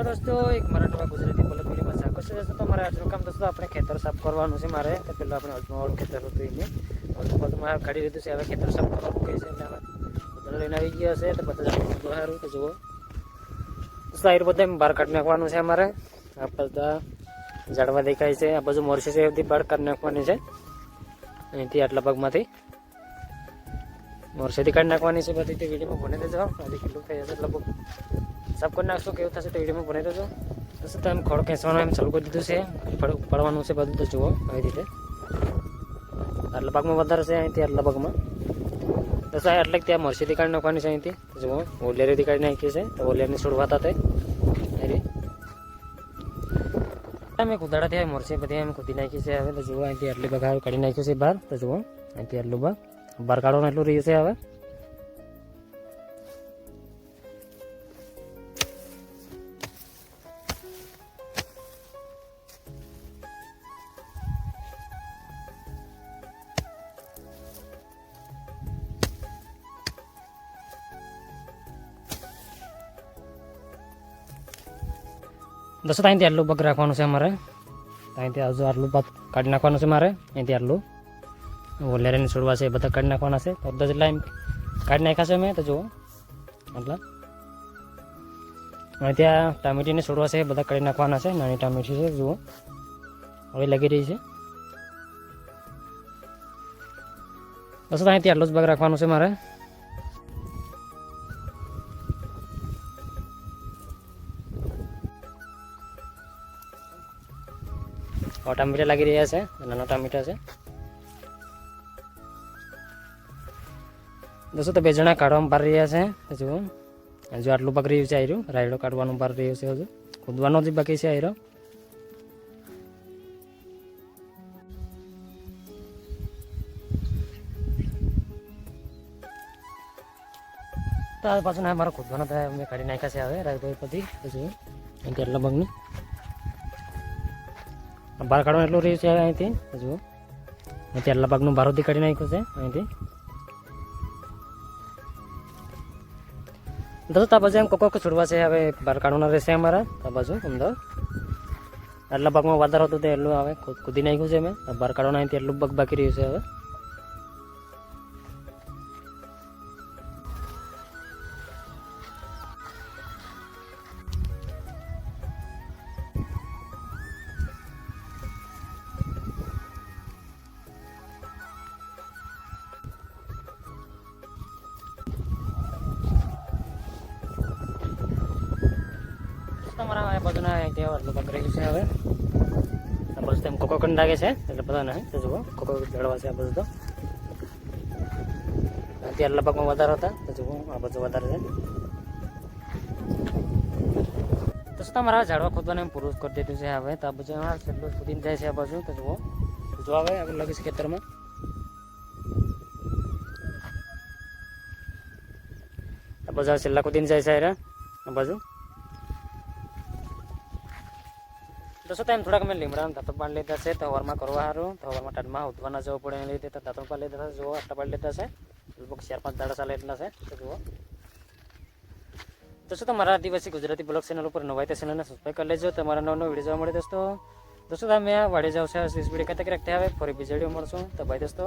दोस्तों एक मराठवा गुजराती બ્લોગ વિડીયોમાં સ્વાગત છે। દોસ્તો તમારે આજનું કામ દોસ્તો આપણે ખેતર સાફ કરવાનું છે। મારે તો પહેલાં આપણે અજમાવાળું ખેતર હતું એને બધું કાઢી લીધું છે। હવે ખેતર સાફ કરવાનું કહે છે એટલે અમે બધા લઈને આવી ગયા છે। તો બધા સારું તો જુઓ દોસ્તો આ બધા બહાર કાઢી નાખવાનું છે। અમારે આ બધા ઝાડવા દેખાય છે, આ બાજુ મોરસી છે એ બધી બહાર કાઢી નાખવાની છે। અહીંથી આટલા ભાગમાંથી મોરસેથી કાઢી નાખવાની છે બધી। તે વિડીયોમાં ભણી દેજો આથી કેટલું થઈ જશે લગભગ સાફ કરી નાખશો કેવું થશે તો વિડીયોમાં ભણી દેજો। દોસ્તો તો એમ ખોળ ખેંચવાનું એમ ચાલુ કરી દીધું છે, ઉપાડવાનું છે બધું। તો જુઓ આવી રીતે આટલા ભાગમાં વધારે છે, અહીંથી આટલા ભાગમાં દોસ્તો એટલે ત્યાં મોરસીથી કાઢી નાખવાની છે। અહીંથી જુઓ ઓલિયરથી કાઢી નાખી છે, તો ઓલિયરની શરૂઆત હતા અમે કુદાડાથી મોરસી બધી એમ કૂદી નાખી છે। હવે તો જુઓ અહીંથી આટલી ભાગ કાઢી નાખ્યું છે બહાર। તો જુઓ અહીંથી આટલું ભાગ બહાર કાઢવાનું એટલું રહ્યું છે। હવે દોસ્તો અહીંથી આટલું ભાગ રાખવાનું છે અમારે। અહીંથી હજુ આટલું ભાગ કાઢી નાખવાનું છે મારે। અહીંથી આટલું ઓલેરાની છોડવા છે એ બધા કાઢી નાખવાના છે। તો બધા જેટલા એમ કાઢી નાખ્યા છે મેં। તો જુઓ આટલા અને ત્યાં ટામેટીને છોડવા છે એ બધા કાઢી નાખવાના છે। નાની ટામેટી છે જુઓ હવે લાગી રહી છે। દોસ્તો અહીંથી આટલું જ ભાગ રાખવાનું છે મારે। ટામેટા લાગી રહ્યા છે, નાના ટામેટા છે દોસ્તો। તો બે જણા કાઢવામાં બહાર રહ્યા છે। જુઓ હજુ આટલું ભાગ રહ્યું છે, આયરું રાયડો કાઢવાનું બહાર રહ્યું છે, હજુ ખોદવાનો જ બાકી છે આયરો। તો આ પાછું ના મારા ખોદવાનો થાય મેં કાઢી નાખ્યા છે હવે રાયડો પછી। જુઓ અહીંથી આટલા ભાગની બહાર કાઢવાનું એટલું રહ્યું છે અહીંથી જુઓ અહીંથી આટલા ભાગનું બહારથી કાઢી નાખ્યું છે અહીંથી। દોસ્તો આ બાજુ એમ કોક છોડવા છે હવે બહાર કાઢવાના રહેશે અમારા। આ બાજુ અંદર આટલા ભાગમાં વધારે હતું તે એટલું હવે કૂદી નાખ્યું છે મેં। બહાર કાઢવાના અહીંથી એટલું ભાગ બાકી રહ્યું છે હવે। તમારા આ બાજુના અહીંથી આટલું ભાગ રહ્યું છે હવે। આ બાજુ તેમ કોકો કંડ લાગે છે એટલે બધા નહીં। તો જુઓ કોકો જળવા છે આ બાજુ। તો અહીંથી આટલા ભાગમાં વધારે હતા તો જુઓ આ બાજુ વધારે છે। તો શું તમારા ઝાડવા ખોદવાને એમ પૂરું કરી દીધું છે હવે। તો આ બાજુ છેલ્લું ખોદીને જાય છે આ બાજુ। તો જુઓ જો આવે આગળ લાગે છે ખેતરમાં। આ બાજુ છેલ્લા ખોદીને જાય છે આ બાજુ। દોસ્તો ટાઈમ થોડાક મેં લીમડાના દાંતો પાડી લીધા છે તો હવારમાં કરવા સારું। તો હવારમાં ટાઈમમાં ઉઠવાના જવું પડે એની લીધે તો દાંતો પાડી લીધા છે। જુઓ આટલા પાડી લીધા છે, લગભગ 4-5 દાડા ચાલે એટલા છે। તો જુઓ દોસ્તો તમારા આદિવાસી ગુજરાતી બ્લોગ ચેનલ ઉપર નવા તે ચેનલને સબસ્ક્રાઈબ કરી લેજો। તમારા નવો વિડીયો જોવા મળે દોસ્તો। દોસ્તો તમે વાડે જાવ છે વિડીયો કતા કે રખતે આવે ફરી બીજા વિડીયો મળશું। તો બાય દોસ્તો।